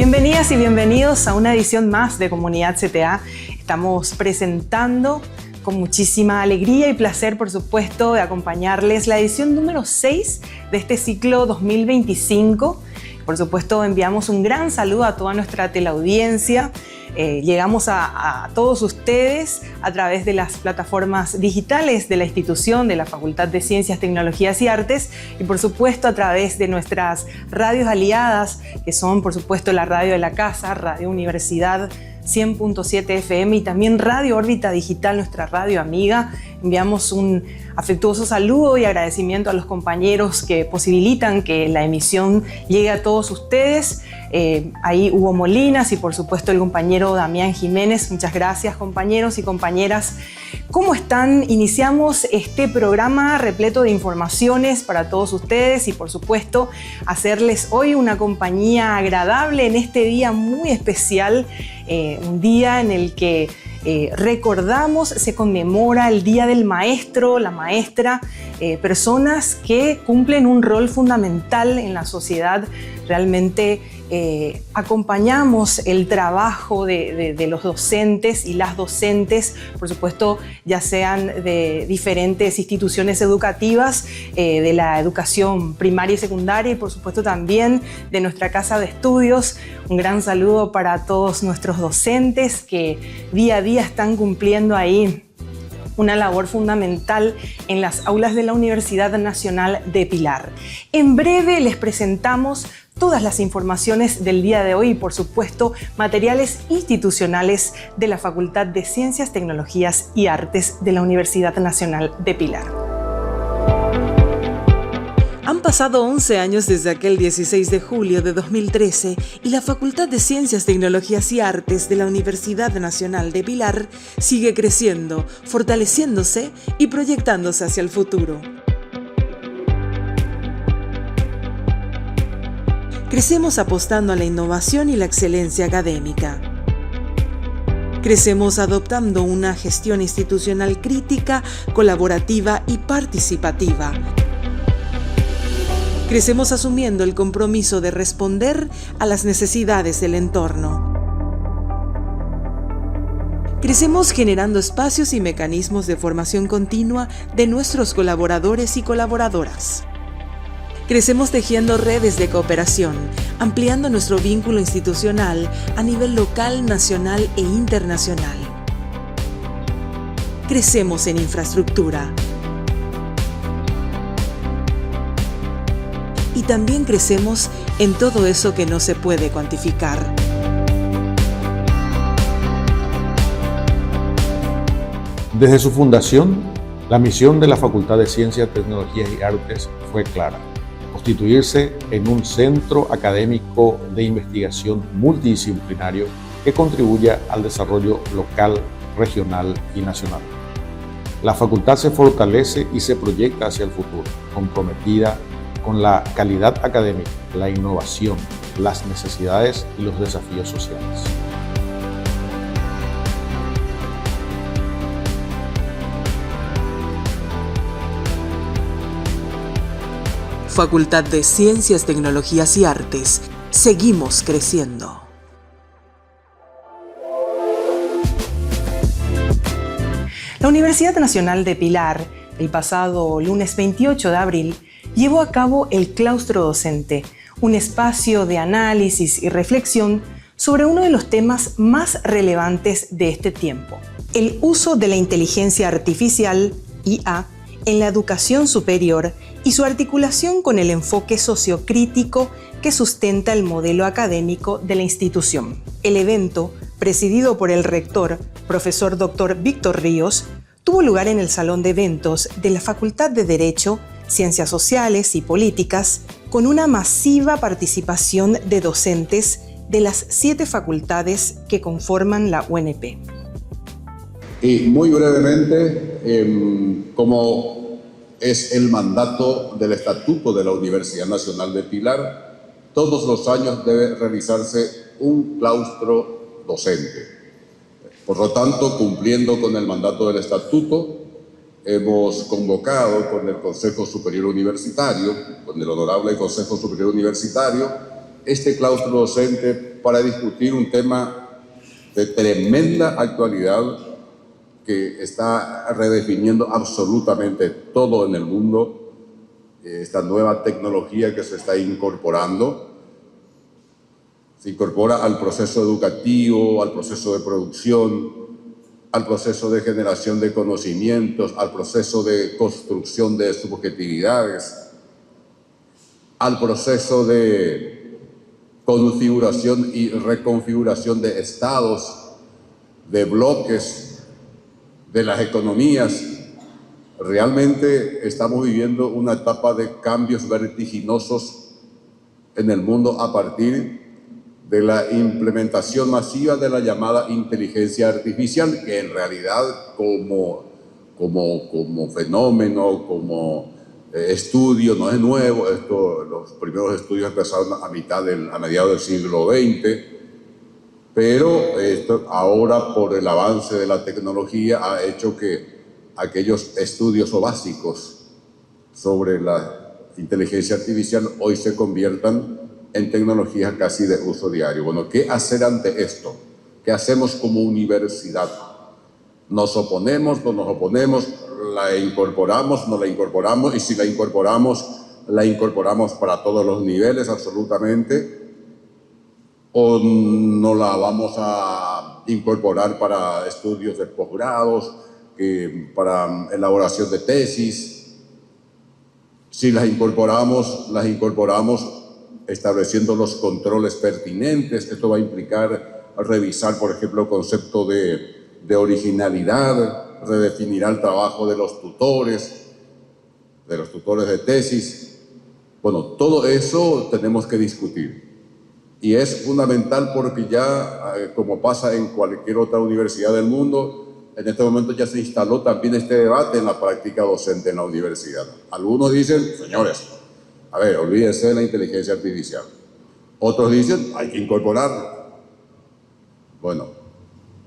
Bienvenidas y bienvenidos a una edición más de Comunidad CTA. Estamos presentando con muchísima alegría y placer, por supuesto, de acompañarles la edición número 6 de este ciclo 2025. Por supuesto, enviamos un gran saludo a toda nuestra teleaudiencia. Llegamos a todos ustedes a través de las plataformas digitales de la institución, de la Facultad de Ciencias, Tecnologías y Artes, y por supuesto a través de nuestras radios aliadas, que son por supuesto la radio de la casa, Radio Universidad 100.7 FM y también Radio Órbita Digital, nuestra radio amiga. Enviamos un afectuoso saludo y agradecimiento a los compañeros que posibilitan que la emisión llegue a todos ustedes. Ahí Hugo Molinas y por supuesto el compañero Damián Jiménez. Muchas gracias, compañeros y compañeras. ¿Cómo están? Iniciamos este programa repleto de informaciones para todos ustedes y por supuesto hacerles hoy una compañía agradable en este día muy especial, un día en el que recordamos, se conmemora el Día del Maestro, la maestra, personas que cumplen un rol fundamental en la sociedad. Realmente acompañamos el trabajo de los docentes y las docentes, por supuesto, ya sean de diferentes instituciones educativas, de la educación primaria y secundaria y por supuesto también de nuestra casa de estudios. Un gran saludo para todos nuestros docentes que día a día están cumpliendo ahí una labor fundamental en las aulas de la Universidad Nacional de Pilar. En breve les presentamos todas las informaciones del día de hoy y, por supuesto, materiales institucionales de la Facultad de Ciencias, Tecnologías y Artes de la Universidad Nacional de Pilar. Han pasado 11 años desde aquel 16 de julio de 2013 y la Facultad de Ciencias, Tecnologías y Artes de la Universidad Nacional de Pilar sigue creciendo, fortaleciéndose y proyectándose hacia el futuro. Crecemos apostando a la innovación y la excelencia académica. Crecemos adoptando una gestión institucional crítica, colaborativa y participativa. Crecemos asumiendo el compromiso de responder a las necesidades del entorno. Crecemos generando espacios y mecanismos de formación continua de nuestros colaboradores y colaboradoras. Crecemos tejiendo redes de cooperación, ampliando nuestro vínculo institucional a nivel local, nacional e internacional. Crecemos en infraestructura. Y también crecemos en todo eso que no se puede cuantificar. Desde su fundación, la misión de la Facultad de Ciencias, Tecnologías y Artes fue clara: constituirse en un centro académico de investigación multidisciplinario que contribuya al desarrollo local, regional y nacional. La facultad se fortalece y se proyecta hacia el futuro, comprometida con la calidad académica, la innovación, las necesidades y los desafíos sociales. Facultad de Ciencias, Tecnologías y Artes. Seguimos creciendo. La Universidad Nacional de Pilar, el pasado lunes 28 de abril, llevó a cabo el Claustro Docente, un espacio de análisis y reflexión sobre uno de los temas más relevantes de este tiempo: el uso de la inteligencia artificial, IA, en la educación superior y su articulación con el enfoque sociocrítico que sustenta el modelo académico de la institución. El evento, presidido por el rector, profesor Dr. Víctor Ríos, tuvo lugar en el Salón de Eventos de la Facultad de Derecho, Ciencias Sociales y Políticas, con una masiva participación de docentes de las 7 facultades que conforman la UNP. Y muy brevemente, como es el mandato del Estatuto de la Universidad Nacional de Pilar, todos los años debe realizarse un claustro docente. Por lo tanto, cumpliendo con el mandato del Estatuto, hemos convocado con el Consejo Superior Universitario, con el Honorable Consejo Superior Universitario, este claustro docente para discutir un tema de tremenda actualidad que está redefiniendo absolutamente todo en el mundo, esta nueva tecnología que se está incorporando. Se incorpora al proceso educativo, al proceso de producción, al proceso de generación de conocimientos, al proceso de construcción de subjetividades, al proceso de configuración y reconfiguración de estados, de bloques, de las economías. Realmente estamos viviendo una etapa de cambios vertiginosos en el mundo a partir de la implementación masiva de la llamada inteligencia artificial, que en realidad como fenómeno, como estudio, no es nuevo. Los primeros estudios empezaron a mediados del siglo XX, pero ahora por el avance de la tecnología ha hecho que aquellos estudios básicos sobre la inteligencia artificial hoy se conviertan en tecnologías casi de uso diario. Bueno, ¿qué hacer ante esto? ¿Qué hacemos como universidad? ¿Nos oponemos, no nos oponemos? ¿La incorporamos, no la incorporamos? Y si la incorporamos para todos los niveles absolutamente, o no la vamos a incorporar para estudios de posgrados, para elaboración de tesis. Si las incorporamos estableciendo los controles pertinentes. Esto va a implicar revisar, por ejemplo, el concepto de originalidad, redefinirá el trabajo de los tutores de tesis. Bueno, todo eso tenemos que discutir. Y es fundamental porque ya, como pasa en cualquier otra universidad del mundo, en este momento ya se instaló también este debate en la práctica docente en la universidad. Algunos dicen, señores, a ver, olvídense de la inteligencia artificial. Otros dicen, hay que incorporarla. Bueno,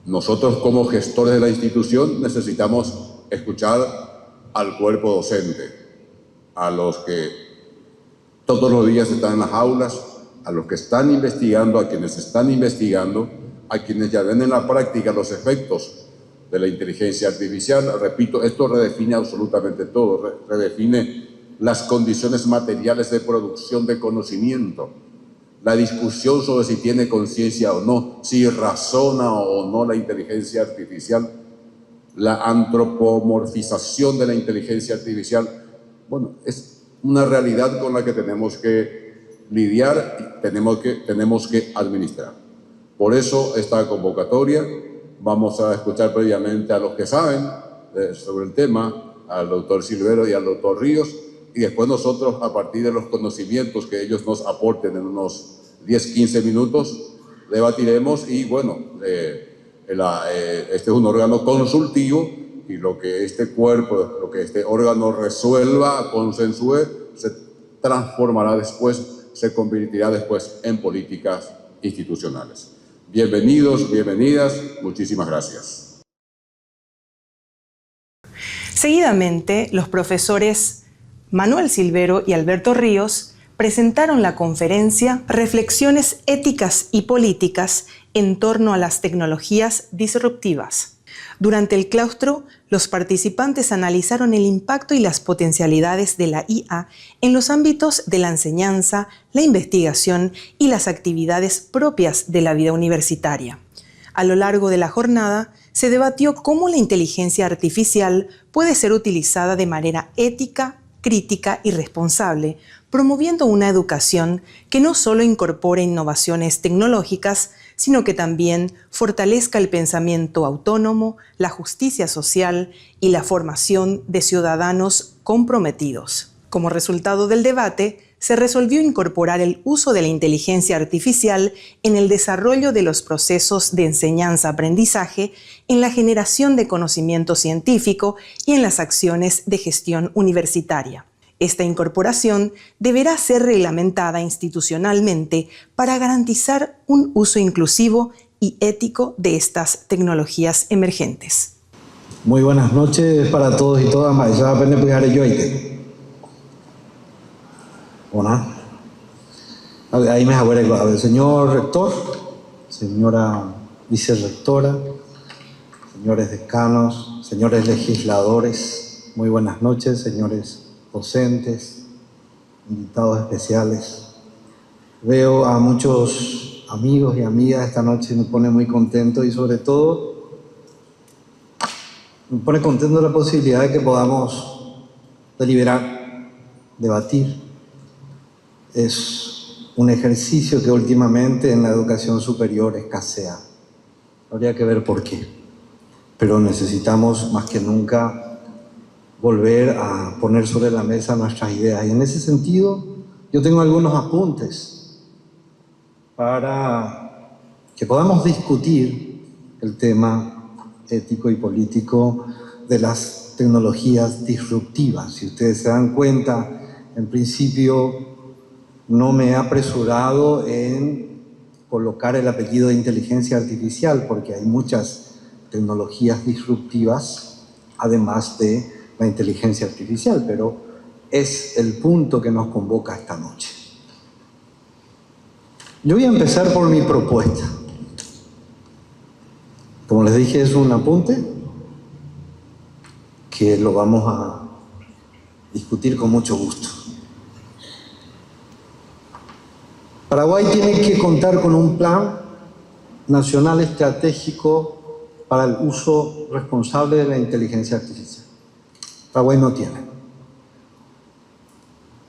nosotros como gestores de la institución necesitamos escuchar al cuerpo docente, a los que todos los días están en las aulas, a los que están investigando, a quienes están investigando, a quienes ya ven en la práctica los efectos de la inteligencia artificial. Repito, esto redefine absolutamente todo, redefine las condiciones materiales de producción de conocimiento, la discusión sobre si tiene conciencia o no, si razona o no la inteligencia artificial, la antropomorfización de la inteligencia artificial. Bueno, es una realidad con la que tenemos que lidiar y tenemos que administrar. Por eso esta convocatoria, vamos a escuchar previamente a los que saben sobre el tema, al doctor Silvero y al doctor Ríos, y después nosotros, a partir de los conocimientos que ellos nos aporten en unos 10-15 minutos, debatiremos. Y bueno, este es un órgano consultivo, y lo que este cuerpo, lo que este órgano resuelva, consensúe, se transformará después, se convertirá después en políticas institucionales. Bienvenidos, bienvenidas, muchísimas gracias. Seguidamente, los profesores Manuel Silvero y Alberto Ríos presentaron la conferencia Reflexiones éticas y políticas en torno a las tecnologías disruptivas. Durante el claustro, los participantes analizaron el impacto y las potencialidades de la IA en los ámbitos de la enseñanza, la investigación y las actividades propias de la vida universitaria. A lo largo de la jornada, se debatió cómo la inteligencia artificial puede ser utilizada de manera ética, crítica y responsable, promoviendo una educación que no solo incorpore innovaciones tecnológicas, sino que también fortalezca el pensamiento autónomo, la justicia social y la formación de ciudadanos comprometidos. Como resultado del debate, se resolvió incorporar el uso de la inteligencia artificial en el desarrollo de los procesos de enseñanza-aprendizaje, en la generación de conocimiento científico y en las acciones de gestión universitaria. Esta incorporación deberá ser reglamentada institucionalmente para garantizar un uso inclusivo y ético de estas tecnologías emergentes. Muy buenas noches para todos y todas. Hola. Ahí me acuerdo. A ver, señor rector. señora vicerrectora, señores decanos, señores legisladores, muy buenas noches, señores docentes, invitados especiales. Veo a muchos amigos y amigas esta noche, me pone muy contento y sobre todo me pone contento la posibilidad de que podamos deliberar, debatir. Es un ejercicio que últimamente en la educación superior escasea. Habría que ver por qué. Pero necesitamos más que nunca volver a poner sobre la mesa nuestras ideas. Y en ese sentido, yo tengo algunos apuntes para que podamos discutir el tema ético y político de las tecnologías disruptivas. Si ustedes se dan cuenta, en principio no me he apresurado en colocar el apellido de inteligencia artificial, porque hay muchas tecnologías disruptivas, además de la inteligencia artificial, pero es el punto que nos convoca esta noche. Yo voy a empezar por mi propuesta. Como les dije, es un apunte que lo vamos a discutir con mucho gusto. Paraguay tiene que contar con un plan nacional estratégico para el uso responsable de la inteligencia artificial. Paraguay no tiene.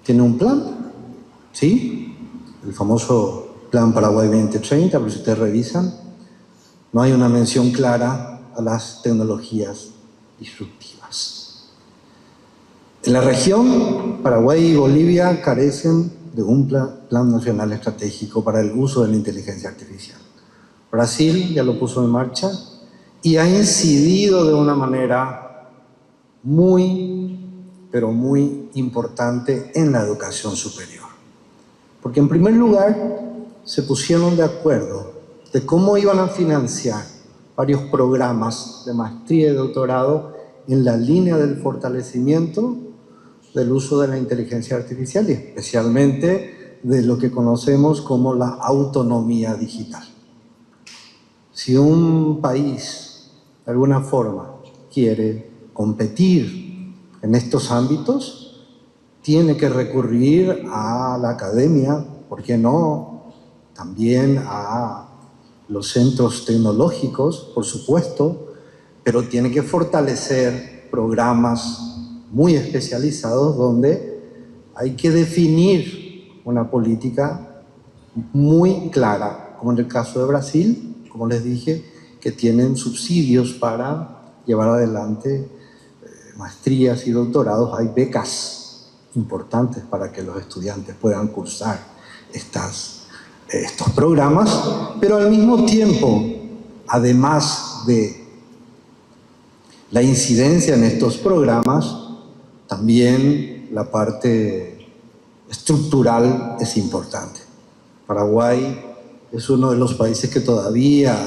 ¿Tiene un plan? Sí, el famoso Plan Paraguay 2030, pero si ustedes revisan, no hay una mención clara a las tecnologías disruptivas. En la región, Paraguay y Bolivia carecen de un plan nacional estratégico para el uso de la inteligencia artificial. Brasil ya lo puso en marcha y ha incidido de una manera muy, pero muy importante en la educación superior. Porque en primer lugar se pusieron de acuerdo de cómo iban a financiar varios programas de maestría y doctorado en la línea del fortalecimiento del uso de la inteligencia artificial y especialmente de lo que conocemos como la autonomía digital. Si un país, de alguna forma, quiere competir en estos ámbitos, tiene que recurrir a la academia, ¿por qué no? También a los centros tecnológicos, por supuesto, pero tiene que fortalecer programas muy especializados donde hay que definir una política muy clara, como en el caso de Brasil, como les dije, que tienen subsidios para llevar adelante maestrías y doctorados. Hay becas importantes para que los estudiantes puedan cursar estos programas, pero al mismo tiempo, además de la incidencia en estos programas, también la parte estructural es importante. Paraguay es uno de los países que todavía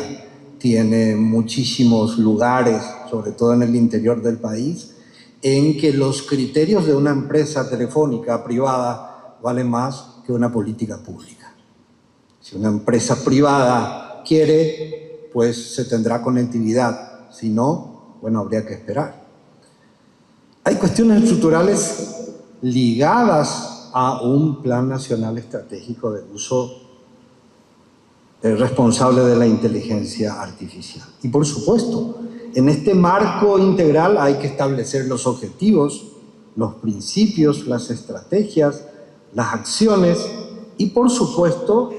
tiene muchísimos lugares, sobre todo en el interior del país, en que los criterios de una empresa telefónica privada valen más que una política pública. Si una empresa privada quiere, pues se tendrá conectividad. Si no, bueno, habría que esperar. Hay cuestiones estructurales ligadas a un plan nacional estratégico de uso responsable de la inteligencia artificial. Y por supuesto, en este marco integral hay que establecer los objetivos, los principios, las estrategias, las acciones y por supuesto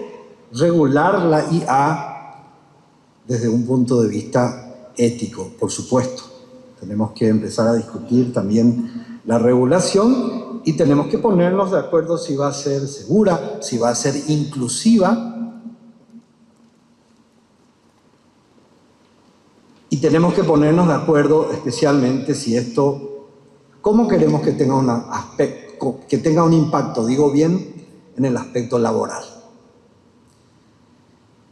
regular la IA desde un punto de vista ético, por supuesto. Tenemos que empezar a discutir también la regulación y tenemos que ponernos de acuerdo si va a ser segura, si va a ser inclusiva. Y tenemos que ponernos de acuerdo especialmente si esto, cómo queremos que tenga un impacto, digo bien, en el aspecto laboral.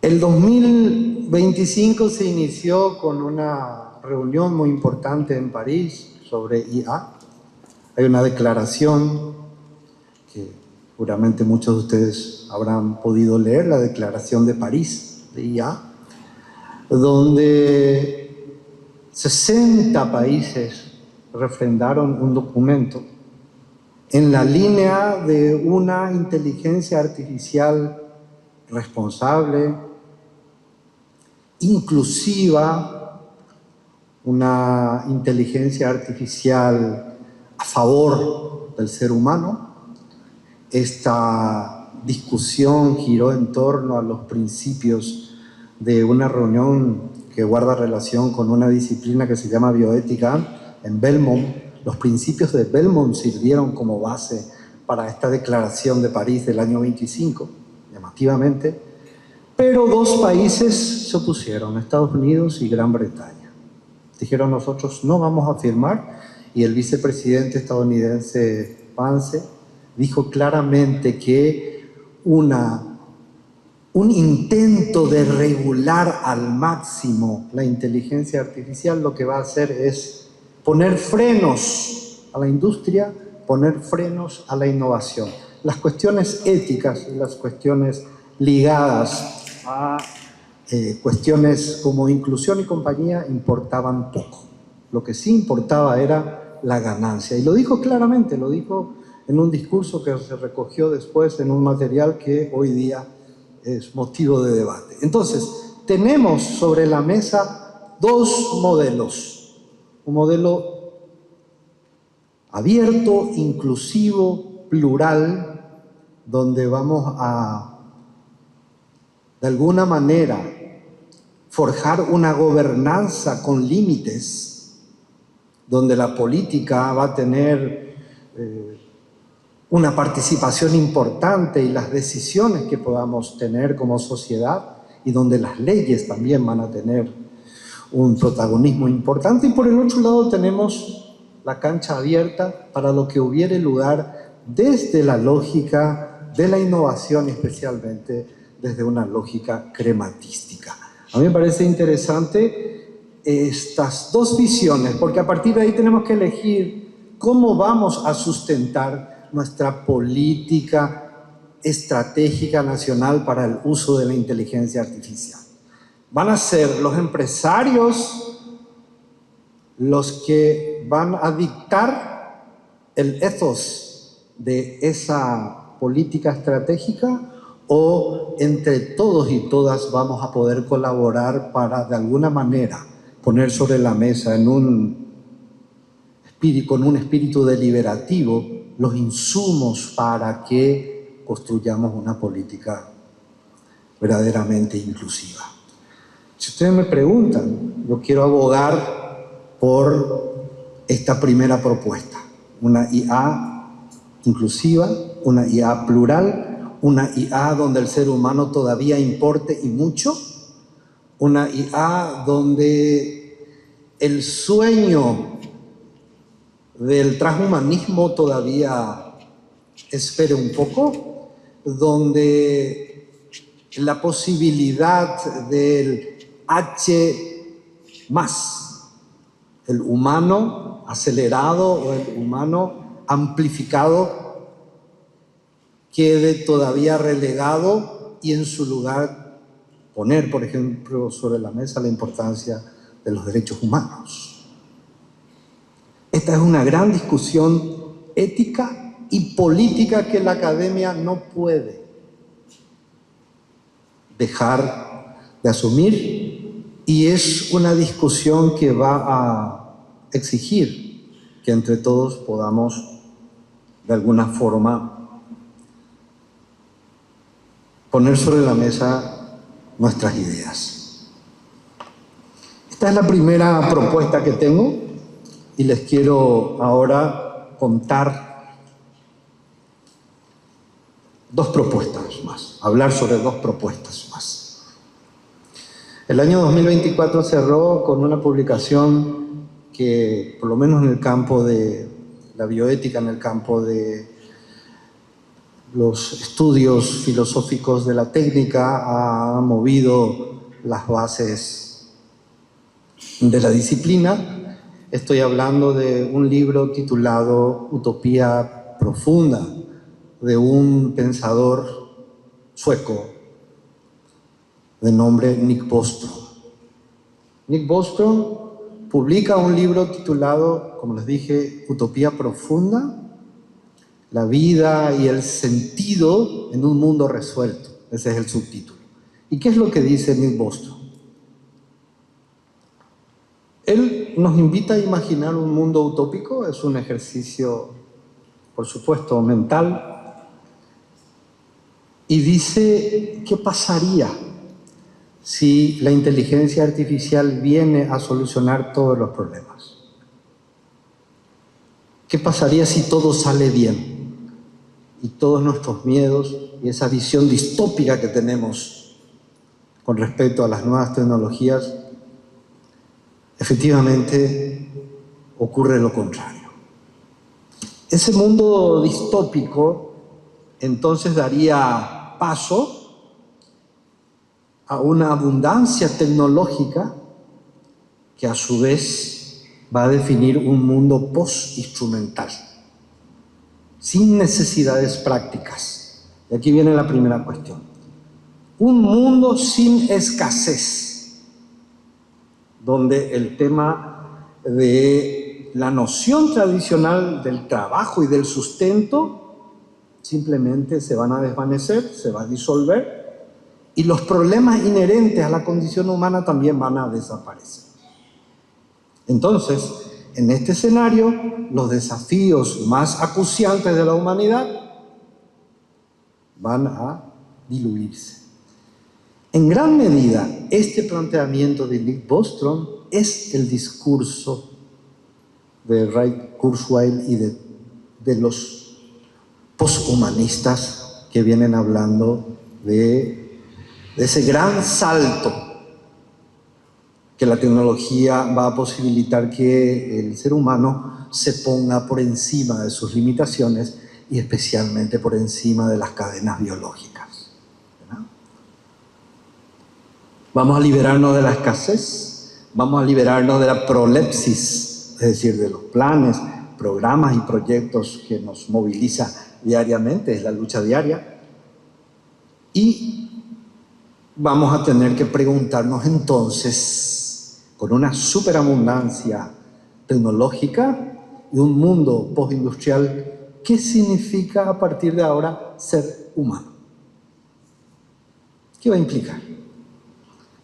El 2025 se inició con una reunión muy importante en París sobre IA. Hay una declaración que seguramente muchos de ustedes habrán podido leer, la Declaración de París, de IA, donde 60 países refrendaron un documento en la línea de una inteligencia artificial responsable, inclusiva, una inteligencia artificial a favor del ser humano. Esta discusión giró en torno a los principios de una reunión que guarda relación con una disciplina que se llama bioética en Belmont. Los principios de Belmont sirvieron como base para esta declaración de París del año 25, llamativamente, pero dos países se opusieron, Estados Unidos y Gran Bretaña. Dijeron: nosotros no vamos a firmar, y el vicepresidente estadounidense Pence dijo claramente que un intento de regular al máximo la inteligencia artificial lo que va a hacer es poner frenos a la industria, poner frenos a la innovación. Las cuestiones éticas y las cuestiones ligadas a cuestiones como inclusión y compañía importaban poco. Lo que sí importaba era la ganancia. Y lo dijo claramente, lo dijo en un discurso que se recogió después en un material que hoy día es motivo de debate. Entonces, tenemos sobre la mesa dos modelos. Un modelo abierto, inclusivo, plural, donde vamos a, de alguna manera, forjar una gobernanza con límites, donde la política va a tener una participación importante y las decisiones que podamos tener como sociedad, y donde las leyes también van a tener un protagonismo importante. Y por el otro lado tenemos la cancha abierta para lo que hubiere lugar desde la lógica de la innovación, especialmente desde una lógica crematística. A mí me parece interesante estas dos visiones, porque a partir de ahí tenemos que elegir cómo vamos a sustentar nuestra política estratégica nacional para el uso de la inteligencia artificial. Van a ser los empresarios los que van a dictar el ethos de esa política estratégica, o entre todos y todas vamos a poder colaborar para de alguna manera poner sobre la mesa con un espíritu deliberativo los insumos para que construyamos una política verdaderamente inclusiva. Si ustedes me preguntan, yo quiero abogar por esta primera propuesta, una IA inclusiva, una IA plural, una IA donde el ser humano todavía importe y mucho, una IA donde el sueño del transhumanismo todavía espere un poco, donde la posibilidad del H+, el humano acelerado o el humano amplificado, quede todavía relegado, y en su lugar poner, por ejemplo, sobre la mesa la importancia de los derechos humanos. Esta es una gran discusión ética y política que la academia no puede dejar de asumir, y es una discusión que va a exigir que entre todos podamos de alguna forma poner sobre la mesa nuestras ideas. Esta es la primera propuesta que tengo, y les quiero ahora contar dos propuestas más, hablar sobre dos propuestas más. El año 2024 cerró con una publicación que, por lo menos en el campo de la bioética, en el campo de los estudios filosóficos de la técnica, ha movido las bases de la disciplina. Estoy hablando de un libro titulado Utopía Profunda, de un pensador sueco, de nombre Nick Bostrom. Nick Bostrom publica un libro titulado, como les dije, Utopía Profunda, la vida y el sentido en un mundo resuelto. Ese es el subtítulo. ¿Y qué es lo que dice Nick Bostrom? Él nos invita a imaginar un mundo utópico, es un ejercicio, por supuesto, mental, y dice, ¿qué pasaría si la inteligencia artificial viene a solucionar todos los problemas? ¿Qué pasaría si todo sale bien? Y todos nuestros miedos y esa visión distópica que tenemos con respecto a las nuevas tecnologías, efectivamente ocurre lo contrario. Ese mundo distópico entonces daría paso a una abundancia tecnológica que a su vez va a definir un mundo post-instrumental, sin necesidades prácticas. Y aquí viene la primera cuestión. Un mundo sin escasez, donde el tema de la noción tradicional del trabajo y del sustento simplemente se van a desvanecer, se va a disolver, y los problemas inherentes a la condición humana también van a desaparecer. Entonces, en este escenario, los desafíos más acuciantes de la humanidad van a diluirse. En gran medida, este planteamiento de Nick Bostrom es el discurso de Ray Kurzweil y de los poshumanistas que vienen hablando de ese gran salto que la tecnología va a posibilitar que el ser humano se ponga por encima de sus limitaciones y especialmente por encima de las cadenas biológicas. ¿Verdad? Vamos a liberarnos de la escasez, vamos a liberarnos de la prolepsis, es decir, de los planes, programas y proyectos que nos moviliza diariamente, es la lucha diaria, y vamos a tener que preguntarnos entonces, con una superabundancia tecnológica y un mundo postindustrial, ¿qué significa a partir de ahora ser humano? ¿Qué va a implicar?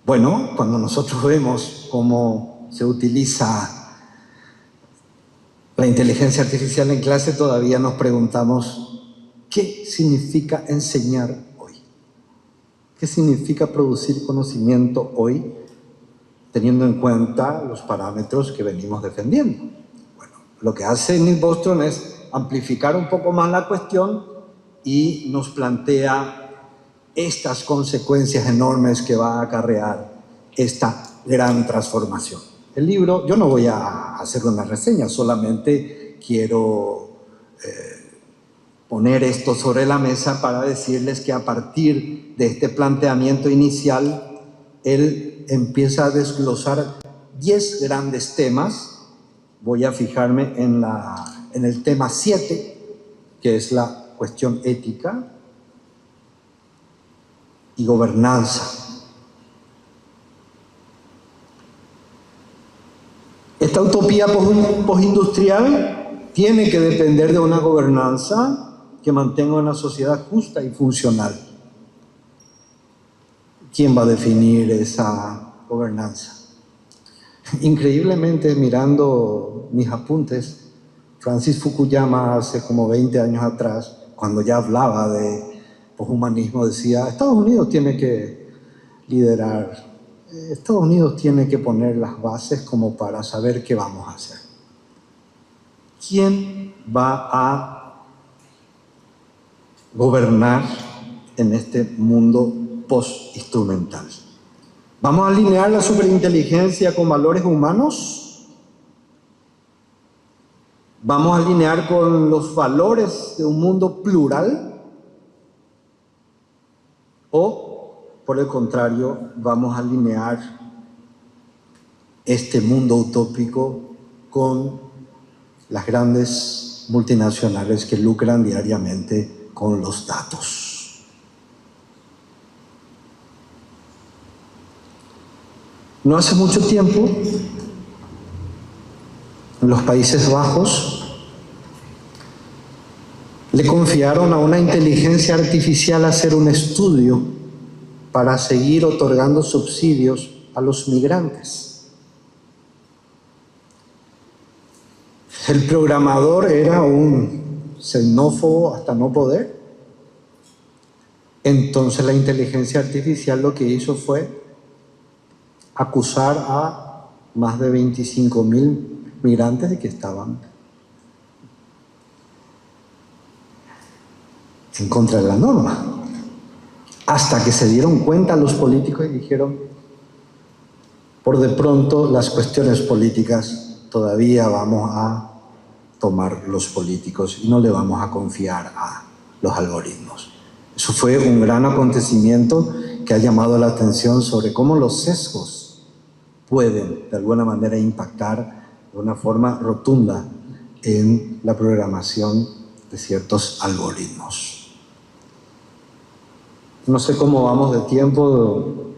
Bueno, cuando nosotros vemos cómo se utiliza la inteligencia artificial en clase, todavía nos preguntamos, ¿qué significa enseñar hoy? ¿Qué significa producir conocimiento hoy, teniendo en cuenta los parámetros que venimos defendiendo? Bueno, lo que hace Nick Bostrom es amplificar un poco más la cuestión y nos plantea estas consecuencias enormes que va a acarrear esta gran transformación. El libro, yo no voy a hacer una reseña, solamente quiero poner esto sobre la mesa para decirles que a partir de este planteamiento inicial, él empieza a desglosar 10 grandes temas. Voy a fijarme en el tema 7, que es la cuestión ética y gobernanza. Esta utopía postindustrial tiene que depender de una gobernanza que mantenga una sociedad justa y funcional. ¿Quién va a definir esa gobernanza? Increíblemente, mirando mis apuntes, Francis Fukuyama hace como 20 años atrás, cuando ya hablaba de poshumanismo, decía, Estados Unidos tiene que liderar, Estados Unidos tiene que poner las bases como para saber qué vamos a hacer. ¿Quién va a gobernar en este mundo post-instrumental? ¿Vamos a alinear la superinteligencia con valores humanos? ¿Vamos a alinear con los valores de un mundo plural? ¿O, por el contrario, vamos a alinear este mundo utópico con las grandes multinacionales que lucran diariamente con los datos? No hace mucho tiempo, en los Países Bajos, le confiaron a una inteligencia artificial hacer un estudio para seguir otorgando subsidios a los migrantes. El programador era un xenófobo hasta no poder. Entonces la inteligencia artificial lo que hizo fue acusar a más de 25.000 migrantes de que estaban en contra de la norma. Hasta que se dieron cuenta los políticos y dijeron, por de pronto las cuestiones políticas todavía vamos a tomar los políticos y no le vamos a confiar a los algoritmos. Eso fue un gran acontecimiento que ha llamado la atención sobre cómo los sesgos pueden de alguna manera impactar de una forma rotunda en la programación de ciertos algoritmos. No sé cómo vamos de tiempo,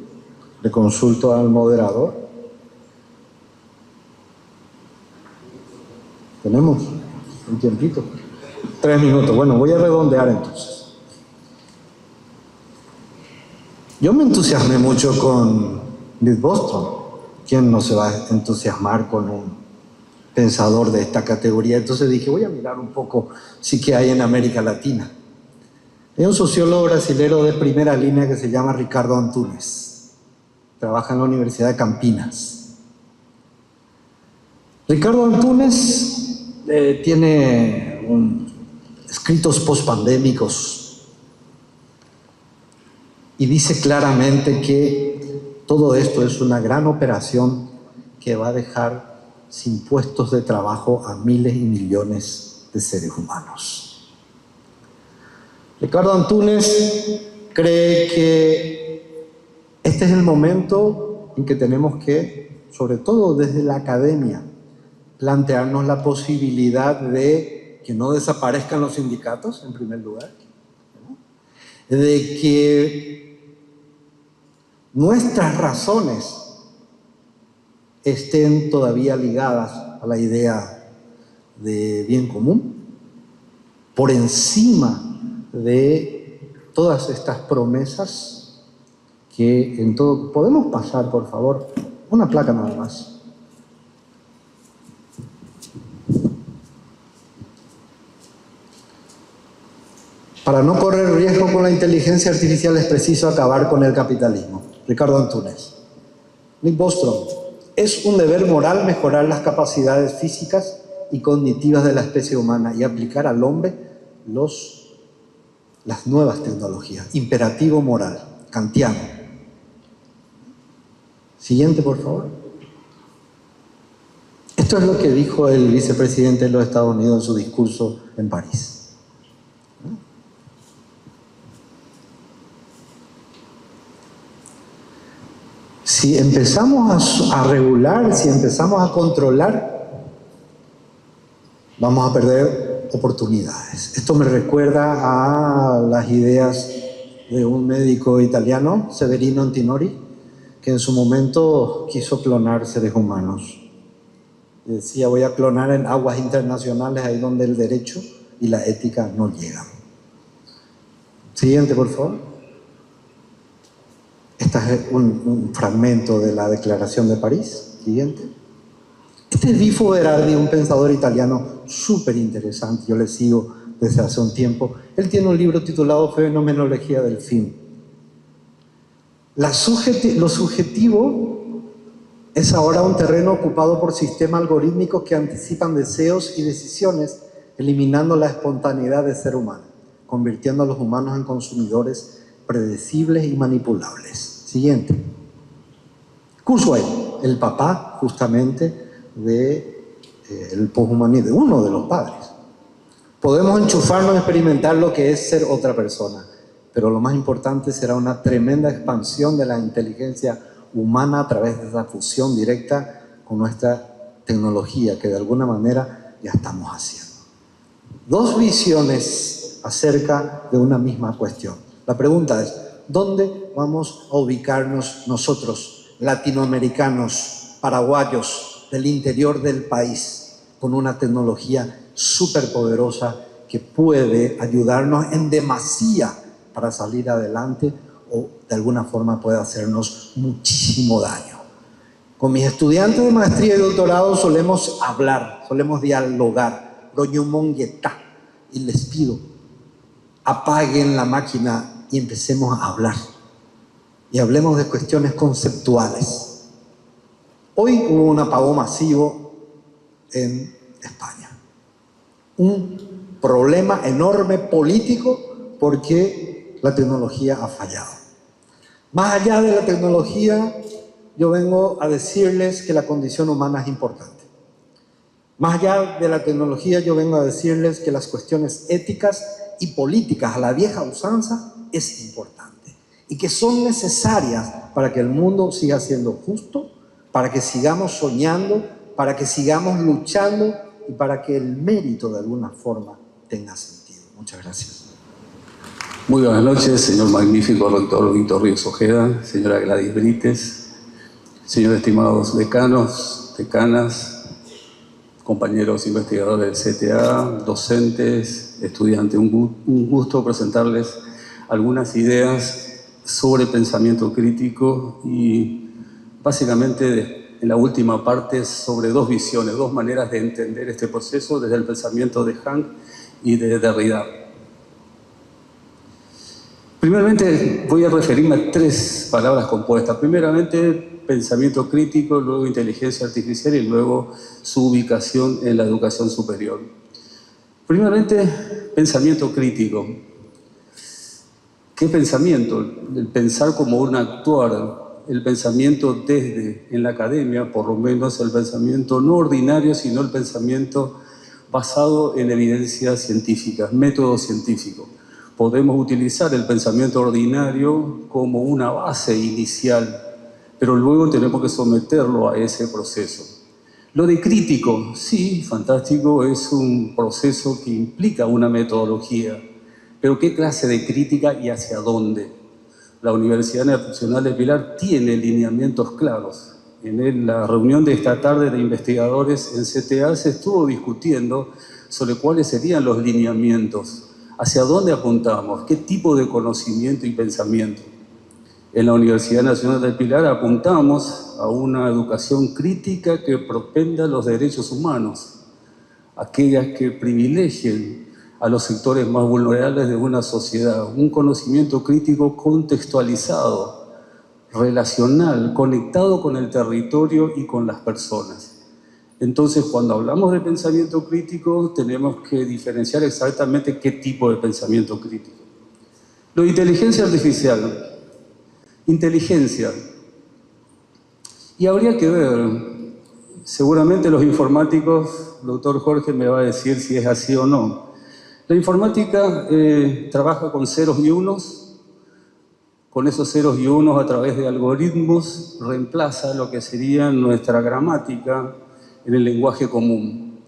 le consulto al moderador. ¿Tenemos un tiempito? 3 minutos. Bueno, voy a redondear entonces. Yo me entusiasmé mucho con Nick Bostrom. ¿Quién no se va a entusiasmar con un pensador de esta categoría? Entonces dije, voy a mirar un poco sí que hay en América Latina. Hay un sociólogo brasilero de primera línea que se llama Ricardo Antunes. Trabaja en la Universidad de Campinas. Ricardo Antunes tiene escritos pospandémicos y dice claramente que todo esto es una gran operación que va a dejar sin puestos de trabajo a miles y millones de seres humanos. Ricardo Antunes cree que este es el momento en que tenemos que, sobre todo desde la academia, plantearnos la posibilidad de que no desaparezcan los sindicatos, en primer lugar, ¿no? De que nuestras razones estén todavía ligadas a la idea de bien común, por encima de todas estas promesas que en todo... ¿Podemos pasar, por favor? Una placa nada más. Para no correr riesgo con la inteligencia artificial es preciso acabar con el capitalismo. Ricardo Antunes. Nick Bostrom. Es un deber moral mejorar las capacidades físicas y cognitivas de la especie humana y aplicar al hombre las nuevas tecnologías. Imperativo moral, kantiano. Siguiente, por favor. Esto es lo que dijo el vicepresidente de los Estados Unidos en su discurso en París. Si empezamos a regular, si empezamos a controlar, vamos a perder oportunidades. Esto me recuerda a las ideas de un médico italiano, Severino Antinori, que en su momento quiso clonar seres humanos. Y decía, voy a clonar en aguas internacionales, ahí donde el derecho y la ética no llegan. Siguiente, por favor. Este es un fragmento de la Declaración de París. Siguiente. Este es Bifo Berardi, un pensador italiano súper interesante. Yo le sigo desde hace un tiempo. Él tiene un libro titulado Fenomenología del fin. Lo subjetivo es ahora un terreno ocupado por sistemas algorítmicos que anticipan deseos y decisiones, eliminando la espontaneidad del ser humano, convirtiendo a los humanos en consumidores predecibles y manipulables. Siguiente. Kurzweil, el papá justamente del poshumanismo, uno de los padres. Podemos enchufarnos a experimentar lo que es ser otra persona, pero lo más importante será una tremenda expansión de la inteligencia humana a través de esa fusión directa con nuestra tecnología, que de alguna manera ya estamos haciendo. Dos visiones acerca de una misma cuestión. La pregunta es, ¿dónde vamos a ubicarnos nosotros latinoamericanos, paraguayos del interior del país con una tecnología súper poderosa que puede ayudarnos en demasía para salir adelante o de alguna forma puede hacernos muchísimo daño. Con mis estudiantes de maestría y doctorado solemos hablar, solemos dialogar, y les pido, apaguen la máquina y empecemos a hablar. Y hablemos de cuestiones conceptuales. Hoy hubo un apagón masivo en España. Un problema enorme político porque la tecnología ha fallado. Más allá de la tecnología, yo vengo a decirles que la condición humana es importante. Más allá de la tecnología, yo vengo a decirles que las cuestiones éticas y políticas a la vieja usanza es importante y que son necesarias para que el mundo siga siendo justo, para que sigamos soñando, para que sigamos luchando y para que el mérito de alguna forma tenga sentido. Muchas gracias. Muy buenas noches, señor magnífico doctor Víctor Ríos Ojeda, señora Gladys Brites, señores estimados decanos, decanas, compañeros investigadores del CTA, docentes, estudiantes. Un gusto presentarles algunas ideas sobre pensamiento crítico y básicamente en la última parte sobre dos visiones, dos maneras de entender este proceso desde el pensamiento de Hank y de Derrida. Primeramente voy a referirme a tres palabras compuestas. Primeramente, pensamiento crítico, luego inteligencia artificial y luego su ubicación en la educación superior. Primeramente, pensamiento crítico. ¿Qué pensamiento? El pensar como un actuar, el pensamiento desde, en la academia, por lo menos el pensamiento no ordinario, sino el pensamiento basado en evidencias científicas, método científico. Podemos utilizar el pensamiento ordinario como una base inicial, pero luego tenemos que someterlo a ese proceso. Lo de crítico, sí, fantástico, es un proceso que implica una metodología, pero ¿qué clase de crítica y hacia dónde? La Universidad Nacional de Pilar tiene lineamientos claros. En la reunión de esta tarde de investigadores en CTA se estuvo discutiendo sobre cuáles serían los lineamientos. ¿Hacia dónde apuntamos? ¿Qué tipo de conocimiento y pensamiento? En la Universidad Nacional del Pilar apuntamos a una educación crítica que propenda los derechos humanos, aquellas que privilegien a los sectores más vulnerables de una sociedad, un conocimiento crítico contextualizado, relacional, conectado con el territorio y con las personas. Entonces, cuando hablamos de pensamiento crítico, tenemos que diferenciar exactamente qué tipo de pensamiento crítico. Lo de inteligencia artificial. Inteligencia. Y habría que ver, seguramente los informáticos, el doctor Jorge me va a decir si es así o no. La informática trabaja con ceros y unos. Con esos ceros y unos, a través de algoritmos, reemplaza lo que sería nuestra gramática en el lenguaje común.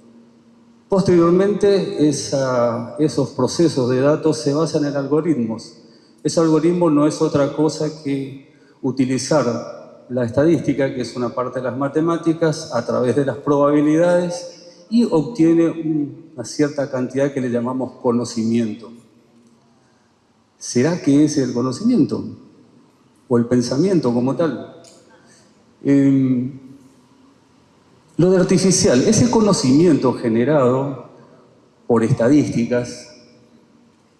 Posteriormente, esos procesos de datos se basan en algoritmos. Ese algoritmo no es otra cosa que utilizar la estadística, que es una parte de las matemáticas, a través de las probabilidades y obtiene una cierta cantidad que le llamamos conocimiento. ¿Será que es el conocimiento? ¿O el pensamiento como tal? Lo de artificial, ese conocimiento generado por estadísticas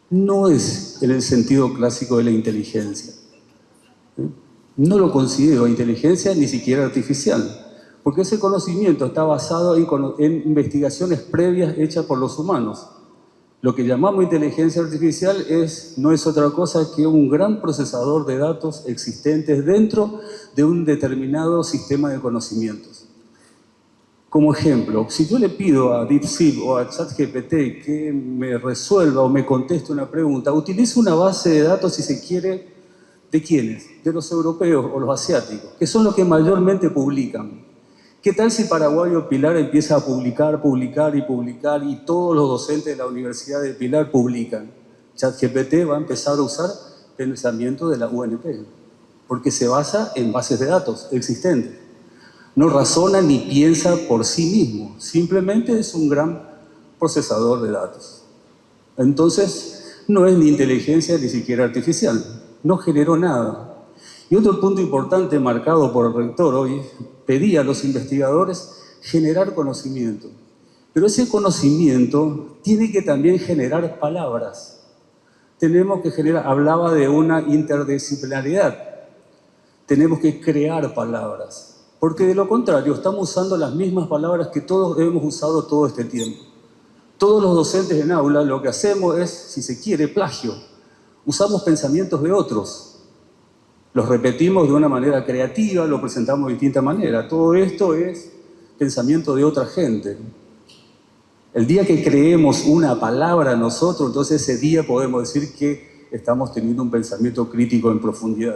no es en el sentido clásico de la inteligencia. No lo considero inteligencia ni siquiera artificial, porque ese conocimiento está basado en investigaciones previas hechas por los humanos. Lo que llamamos inteligencia artificial no es otra cosa que un gran procesador de datos existentes dentro de un determinado sistema de conocimientos. Como ejemplo, si yo le pido a DeepSeek o a ChatGPT que me resuelva o me conteste una pregunta, utilizo una base de datos, si se quiere, ¿de quiénes? De los europeos o los asiáticos, que son los que mayormente publican. ¿Qué tal si Paraguayo Pilar empieza a publicar y todos los docentes de la Universidad de Pilar publican? ChatGPT va a empezar a usar pensamiento de la UNP. porque se basa en bases de datos existentes. No razona ni piensa por sí mismo, simplemente es un gran procesador de datos. Entonces, no es ni inteligencia ni siquiera artificial, no generó nada. Y otro punto importante marcado por el rector hoy, pedía a los investigadores generar conocimiento. Pero ese conocimiento tiene que también generar palabras. Tenemos que generar, hablaba de una interdisciplinaridad. Tenemos que crear palabras. Porque de lo contrario, estamos usando las mismas palabras que todos hemos usado todo este tiempo. Todos los docentes en aula lo que hacemos es, si se quiere, plagio. Usamos pensamientos de otros. Los repetimos de una manera creativa, lo presentamos de distinta manera. Todo esto es pensamiento de otra gente. El día que creemos una palabra nosotros, entonces ese día podemos decir que estamos teniendo un pensamiento crítico en profundidad.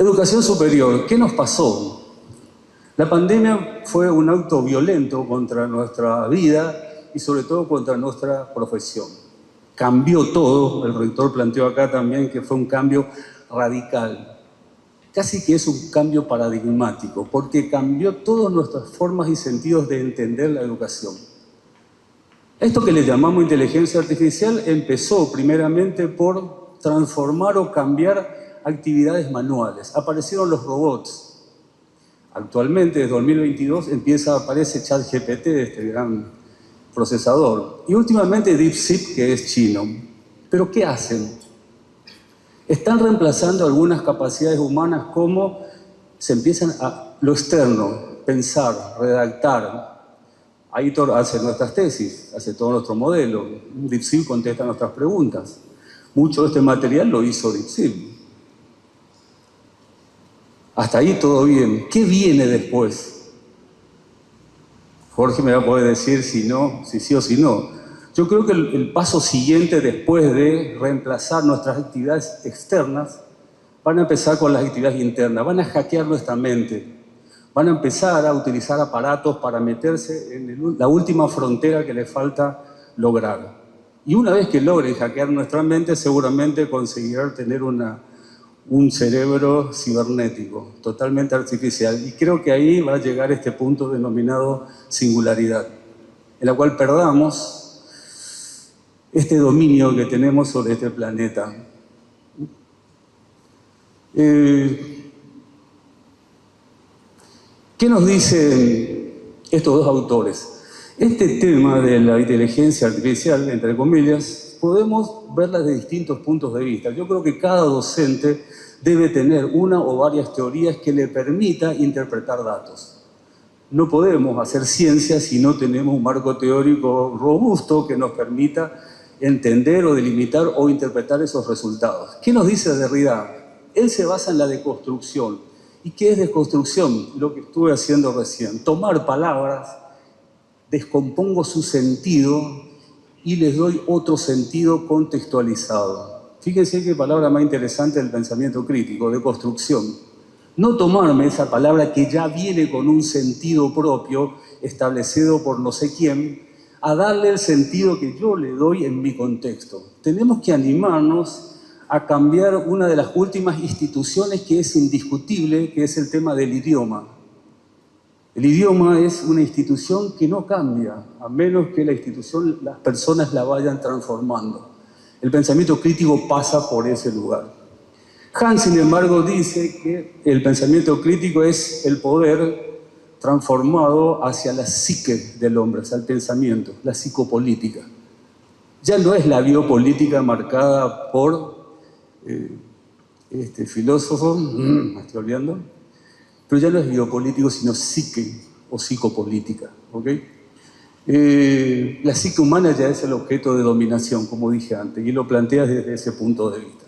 Educación superior, ¿qué nos pasó? La pandemia fue un acto violento contra nuestra vida y sobre todo contra nuestra profesión. Cambió todo, el rector planteó acá también que fue un cambio radical. Casi que es un cambio paradigmático, porque cambió todas nuestras formas y sentidos de entender la educación. Esto que le llamamos inteligencia artificial empezó primeramente por transformar o cambiar actividades manuales. Aparecieron los robots. Actualmente, desde 2022, aparece ChatGPT, este gran procesador. Y últimamente DeepSeek, que es chino. ¿Pero qué hacen? Están reemplazando algunas capacidades humanas como se empiezan a lo externo, pensar, redactar. Aitor hace nuestras tesis, hace todo nuestro modelo. DeepSeek contesta nuestras preguntas. Mucho de este material lo hizo DeepSeek. Hasta ahí todo bien. ¿Qué viene después? Jorge me va a poder decir si no, si sí o si no. Yo creo que el paso siguiente después de reemplazar nuestras actividades externas, van a empezar con las actividades internas, van a hackear nuestra mente, van a empezar a utilizar aparatos para meterse en la última frontera que les falta lograr. Y una vez que logren hackear nuestra mente, seguramente conseguirán tener un cerebro cibernético, totalmente artificial. Y creo que ahí va a llegar este punto denominado singularidad, en la cual perdamos este dominio que tenemos sobre este planeta. ¿Qué nos dicen estos dos autores? Este tema de la inteligencia artificial, entre comillas, podemos verla de distintos puntos de vista. Yo creo que cada docente debe tener una o varias teorías que le permita interpretar datos. No podemos hacer ciencia si no tenemos un marco teórico robusto que nos permita entender o delimitar o interpretar esos resultados. ¿Qué nos dice Derrida? Él se basa en la deconstrucción. ¿Y qué es deconstrucción? Lo que estuve haciendo recién. Tomar palabras, descompongo su sentido y les doy otro sentido contextualizado. Fíjense qué palabra más interesante del pensamiento crítico, deconstrucción. No tomarme esa palabra que ya viene con un sentido propio, establecido por no sé quién, a darle el sentido que yo le doy en mi contexto. Tenemos que animarnos a cambiar una de las últimas instituciones que es indiscutible, que es el tema del idioma. El idioma es una institución que no cambia, a menos que la institución, las personas la vayan transformando. El pensamiento crítico pasa por ese lugar. Hans, sin embargo, dice que el pensamiento crítico es el poder transformado hacia la psique del hombre, hacia el pensamiento, la psicopolítica. Ya no es la biopolítica marcada por este filósofo, me estoy olvidando, pero ya no es biopolítico, sino psique o psicopolítica. ¿Okay? La psique humana ya es el objeto de dominación, como dije antes, y lo plantea desde ese punto de vista.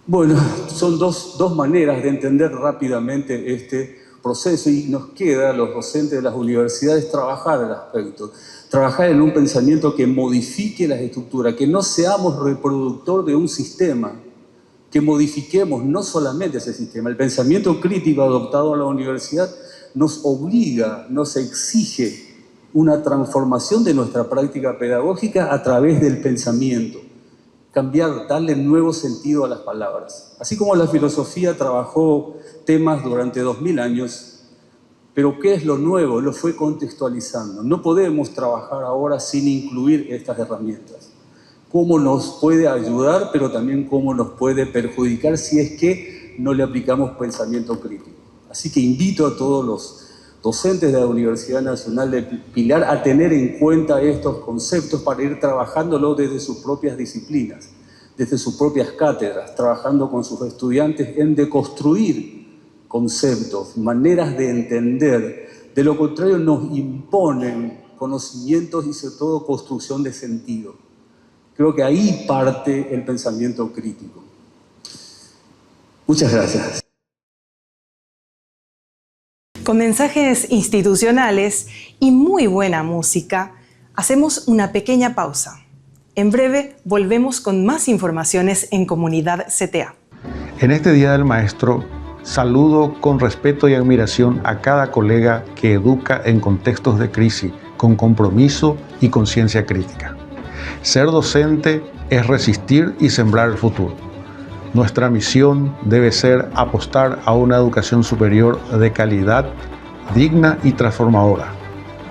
Bueno, son dos maneras de entender rápidamente este proceso y nos queda a los docentes de las universidades trabajar al aspecto, trabajar en un pensamiento que modifique las estructuras, que no seamos reproductor de un sistema, que modifiquemos no solamente ese sistema. El pensamiento crítico adoptado a la universidad nos obliga, nos exige una transformación de nuestra práctica pedagógica a través del pensamiento. cambiar, darle nuevo sentido a las palabras. Así como la filosofía trabajó temas durante 2000 años, pero ¿qué es lo nuevo? Lo fue contextualizando. No podemos trabajar ahora sin incluir estas herramientas. Cómo nos puede ayudar, pero también cómo nos puede perjudicar si es que no le aplicamos pensamiento crítico. Así que invito a todos los docentes de la Universidad Nacional de Pilar a tener en cuenta estos conceptos para ir trabajándolo desde sus propias disciplinas, desde sus propias cátedras, trabajando con sus estudiantes en deconstruir conceptos, maneras de entender. De lo contrario, nos imponen conocimientos y sobre todo construcción de sentido. Creo que ahí parte el pensamiento crítico. Muchas gracias. Con mensajes institucionales y muy buena música, hacemos una pequeña pausa. En breve volvemos con más informaciones en Comunidad CTA. En este Día del Maestro, saludo con respeto y admiración a cada colega que educa en contextos de crisis, con compromiso y conciencia crítica. Ser docente es resistir y sembrar el futuro. Nuestra misión debe ser apostar a una educación superior de calidad, digna y transformadora.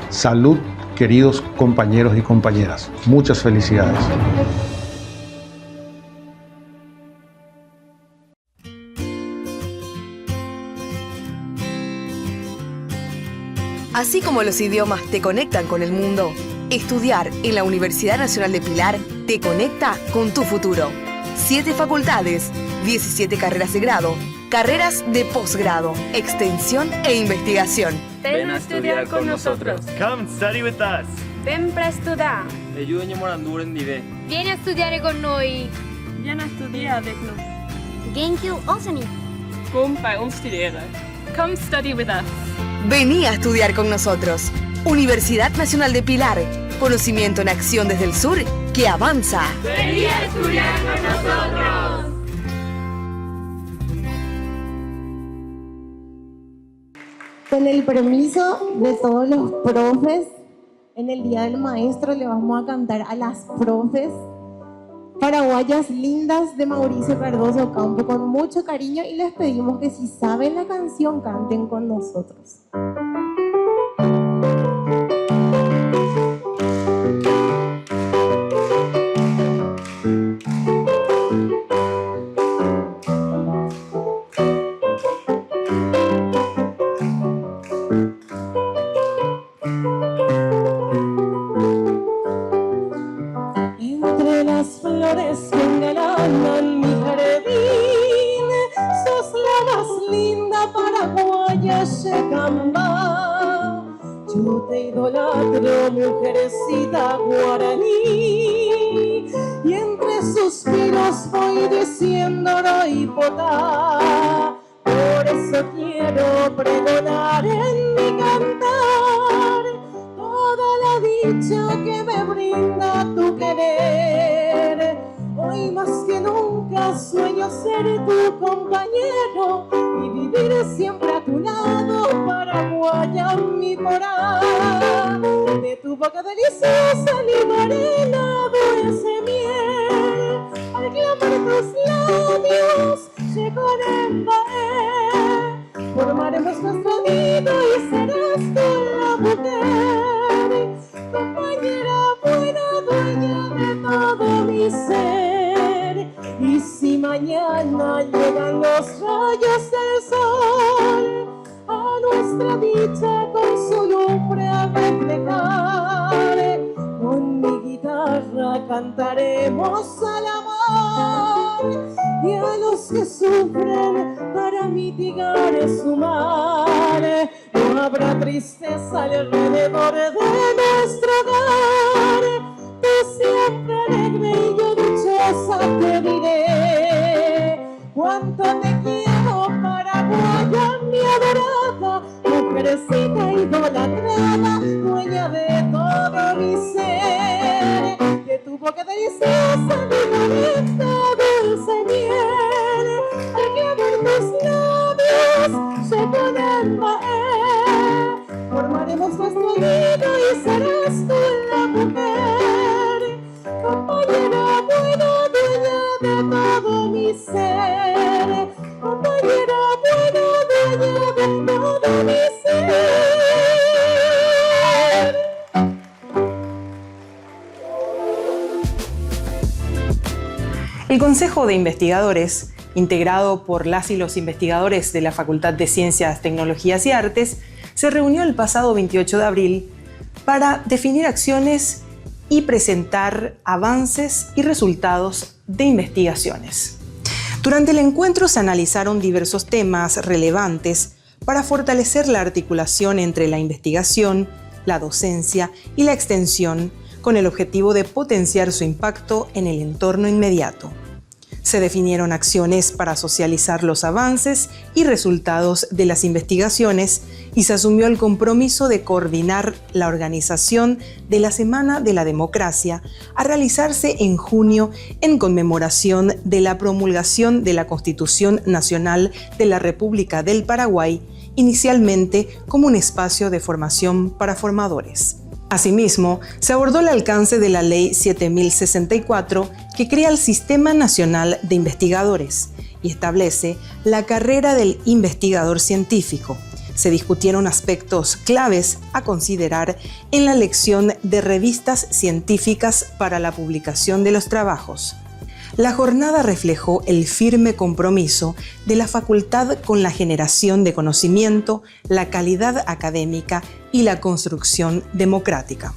Salud, queridos compañeros y compañeras. Muchas felicidades. Así como los idiomas te conectan con el mundo, estudiar en la Universidad Nacional de Pilar te conecta con tu futuro. 7 facultades, 17 carreras de grado, carreras de posgrado, extensión e investigación. Ven a estudiar con nosotros. Come study with us. Ven para estudar. Vieni a studiare con noi. Vieni a studiare avec nous. Genki Osani. Kom bij ons studeren. Come study with us. Vení a estudiar con nosotros. Universidad Nacional de Pilar. Conocimiento en acción desde el sur que avanza. Vení a estudiar con nosotros. Con el permiso de todos los profes, en el Día del Maestro le vamos a cantar a las profes paraguayas lindas de Mauricio Cardoso Campo con mucho cariño y les pedimos que si saben la canción canten con nosotros. Yo te idolatro, mujercita guaraní, y entre suspiros voy diciendo roipotá. Por eso quiero pregonar en mi cantar toda la dicha que me brinda tu querer. Hoy más que nunca sueño ser tu compañero y vivir siempre a tu lado, paraguaya mi porá. De tu boca deliciosa libaré la dulce miel, al clamar tus labios llegó el embaé. Formaremos nuestro nido y serás tú la mujer, compañera buena, dueña de todo mi ser. Y si mañana llegan los rayos del sol a nuestra dicha con su lumbre a reflejar, con mi guitarra cantaremos al amor y a los que sufren para mitigar su mal. No habrá tristeza alrededor de nuestro hogar, tú siempre alegre y yo dichosa te diré. Cuánto te quiero, paraguaya mi adorada, mujercita idolatrada, dueña de todo mi ser. De tu boca deliciosa mi bonita dulce miel, al clamar tus labios se pone el maé. Formaremos nuestro nido y serás tú la mujer, compañera buena, dueña compañera buena, dueña de todo mi ser. El Consejo de Investigadores, integrado por las y los investigadores de la Facultad de Ciencias, Tecnologías y Artes, se reunió el pasado 28 de abril para definir acciones y presentar avances y resultados de investigaciones. Durante el encuentro se analizaron diversos temas relevantes para fortalecer la articulación entre la investigación, la docencia y la extensión, con el objetivo de potenciar su impacto en el entorno inmediato. Se definieron acciones para socializar los avances y resultados de las investigaciones y se asumió el compromiso de coordinar la organización de la Semana de la Democracia a realizarse en junio en conmemoración de la promulgación de la Constitución Nacional de la República del Paraguay, inicialmente como un espacio de formación para formadores. Asimismo, se abordó el alcance de la Ley 7064, que crea el Sistema Nacional de Investigadores y establece la carrera del investigador científico. Se discutieron aspectos claves a considerar en la elección de revistas científicas para la publicación de los trabajos. La jornada reflejó el firme compromiso de la facultad con la generación de conocimiento, la calidad académica y la construcción democrática.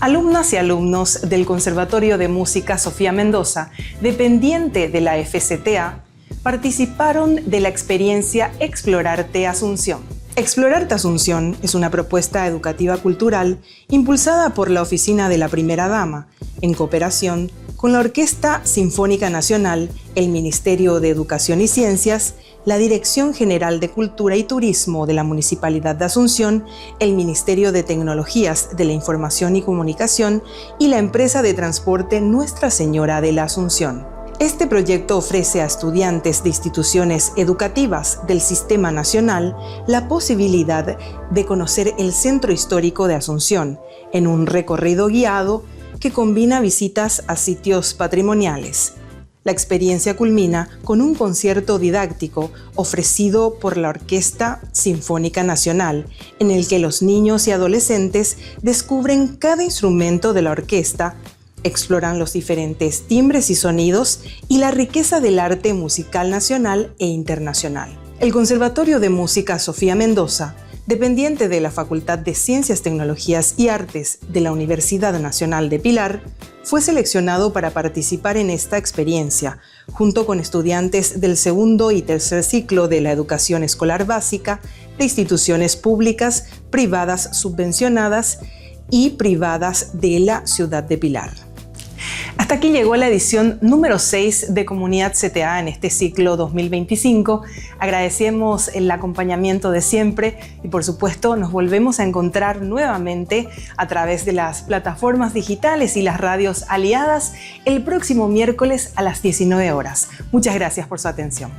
Alumnas y alumnos del Conservatorio de Música Sofía Mendoza, dependiente de la FCTA, participaron de la experiencia Explorarte Asunción. Explorarte Asunción es una propuesta educativa cultural impulsada por la Oficina de la Primera Dama, en cooperación con la Orquesta Sinfónica Nacional, el Ministerio de Educación y Ciencias, la Dirección General de Cultura y Turismo de la Municipalidad de Asunción, el Ministerio de Tecnologías de la Información y Comunicación y la empresa de transporte Nuestra Señora de la Asunción. Este proyecto ofrece a estudiantes de instituciones educativas del Sistema Nacional la posibilidad de conocer el Centro Histórico de Asunción en un recorrido guiado que combina visitas a sitios patrimoniales. La experiencia culmina con un concierto didáctico ofrecido por la Orquesta Sinfónica Nacional, en el que los niños y adolescentes descubren cada instrumento de la orquesta, exploran los diferentes timbres y sonidos y la riqueza del arte musical nacional e internacional. El Conservatorio de Música Sofía Mendoza, dependiente de la Facultad de Ciencias, Tecnologías y Artes de la Universidad Nacional de Pilar, fue seleccionado para participar en esta experiencia, junto con estudiantes del segundo y tercer ciclo de la educación escolar básica, de instituciones públicas, privadas subvencionadas y privadas de la ciudad de Pilar. Hasta aquí llegó la edición número 6 de Comunidad CTA en este ciclo 2025. Agradecemos el acompañamiento de siempre y por supuesto nos volvemos a encontrar nuevamente a través de las plataformas digitales y las radios aliadas el próximo miércoles a las 19 horas. Muchas gracias por su atención.